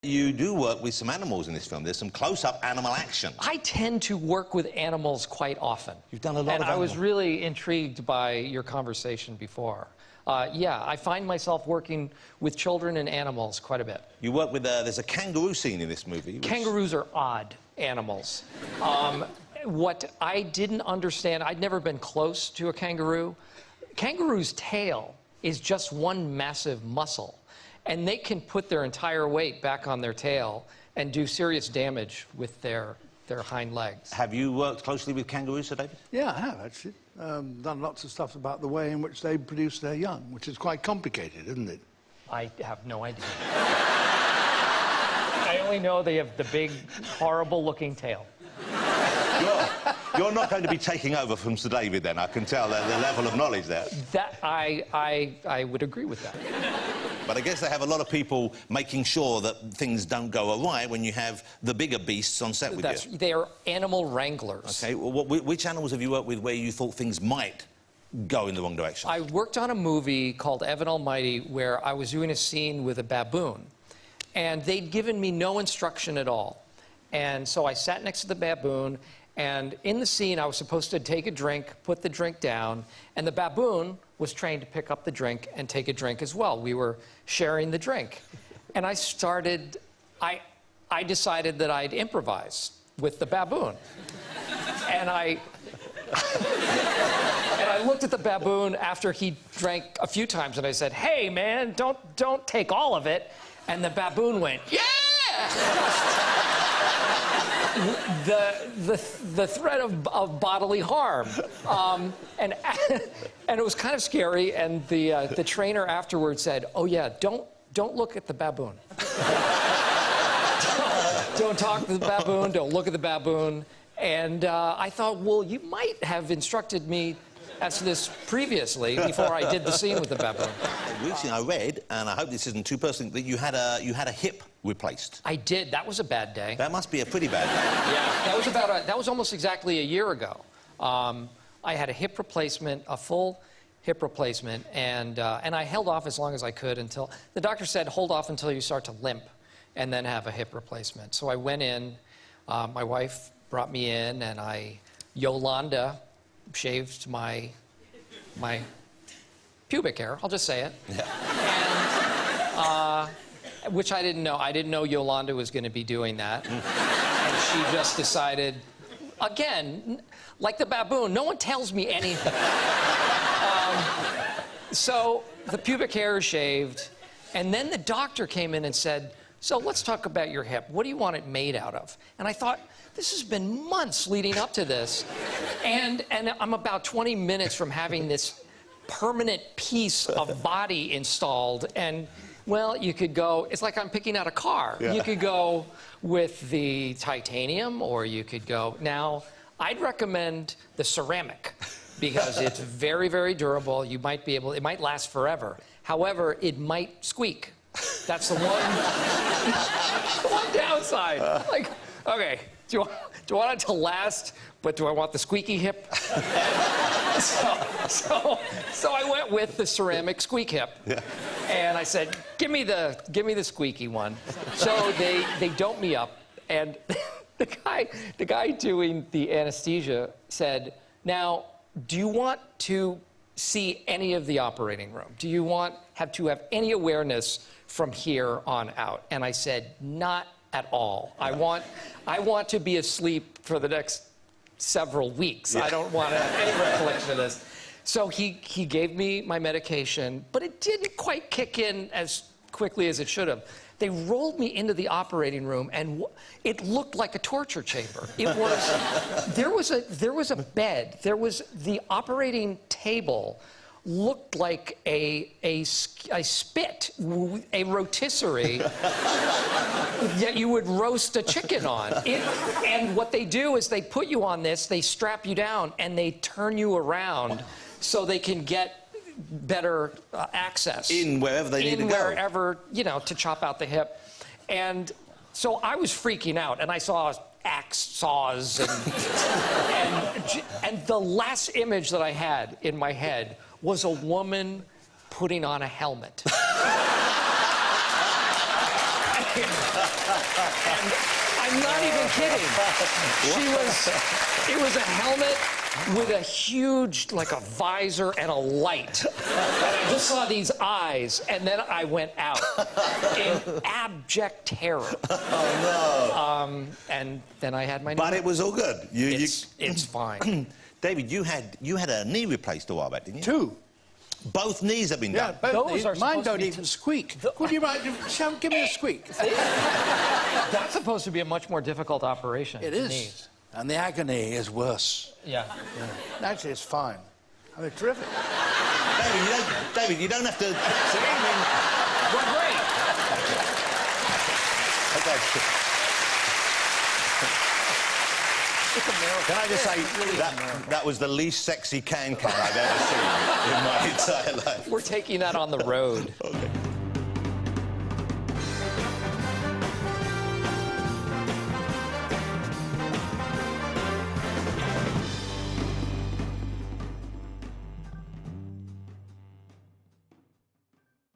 You do work with some animals in this film. There's some close-up animal action. I tend to work with animals quite often. You've done a lot of I was animals. really intrigued by your conversation before. Yeah, I find myself working with children and animals quite a bit. You work with, there's a kangaroo scene in this movie. Kangaroos are odd animals. What I didn't understand, I'd never been close to a kangaroo. Kangaroo's tail is just one massive muscle, and they can put their entire weight back on their tail and do serious damage with their hind legs. Have you worked closely with kangaroos, Sir David? Yeah, I have, actually. Done lots of stuff about the way in which they produce their young, which is quite complicated, isn't it? I have no idea. I only know they have the big, horrible-looking tail. You're not going to be taking over from Sir David, then. I can tell the level of knowledge there. That I would agree with that. But I guess they have a lot of people making sure that things don't go awry when you have the bigger beasts on set with you. They are animal wranglers. OK, well, which animals have you worked with where you thought things might go in the wrong direction? I worked on a movie called Evan Almighty where I was doing a scene with a baboon, and they'd given me no instruction at all. And so I sat next to the baboon, and in the scene I was supposed to take a drink, put the drink down, and the baboon was trained to pick up the drink and take a drink as well. We were sharing the drink. And I decided that I'd improvise with the baboon. And I looked at the baboon after he drank a few times, and I said, "Hey, man, don't take all of it." And the baboon went, "Yeah!" the threat of bodily harm, and it was kind of scary. And the trainer afterwards said, "Oh yeah, don't look at the baboon. don't talk to the baboon. Don't look at the baboon." And I thought, well, you might have instructed me as to this previously before I did the scene with the baboon. Recently, I read, and I hope this isn't too personal, that you had a hip replaced. I did. That was a bad day. That must be a pretty bad day. Yeah, that was almost exactly a year ago. I had a hip replacement, a full hip replacement, and I held off as long as I could until the doctor said, hold off until you start to limp, and then have a hip replacement. So I went in. My wife brought me in, and Yolanda shaved my pubic hair. I'll just say it. Yeah. And, which I didn't know. I didn't know Yolanda was going to be doing that. And she just decided, again, like the baboon, no one tells me anything. So the pubic hair is shaved, and then the doctor came in and said, "So let's talk about your hip. What do you want it made out of?" And I thought, this has been months leading up to this, and I'm about 20 minutes from having this permanent piece of body installed, and, well, you could go, it's like I'm picking out a car. Yeah. You could go with the titanium, or you could go, now, I'd recommend the ceramic, because it's very, very durable. You might be able, it might last forever. However, it might squeak. That's the one downside. Like, okay, do I want it to last, but do I want the squeaky hip? So I went with the ceramic squeak hip. Yeah. And I said, give me the squeaky one. So they doped me up, and the guy doing the anesthesia said, now, do you want to see any of the operating room? Do you want to have any awareness from here on out? And I said, not at all. I want to be asleep for the next several weeks. Yeah. I don't want to have any recollection of this. So he gave me my medication, but it didn't quite kick in as quickly as it should have. They rolled me into the operating room, and it looked like a torture chamber. It was, there was a bed. There was the operating table looked like a spit, a rotisserie that you would roast a chicken on. And what they do is they put you on this, they strap you down, and they turn you around so they can get better access. In wherever they need to go. In wherever, you know, to chop out the hip. And so I was freaking out, and I saw axe saws, and the last image that I had in my head was a woman putting on a helmet. And I'm not even kidding. It was a helmet with a huge, like a visor and a light. And I just saw these eyes, and then I went out in abject terror. Oh, no. And then I had my knee. But it was all good. It's fine. David, you had a knee replaced a while back, didn't you? 2. Both knees have been done. Both Those knees. are Mine supposed to don't be even squeak. Would you mind? Give me a squeak. That's supposed to be a much more difficult operation. It is. Knees. And the agony is worse. Yeah. Actually, it's fine. I mean, terrific. David, you don't have to... We're great. Okay. It's a miracle. Can I just say, that was the least sexy can I've ever seen in my entire life. We're taking that on the road. Okay.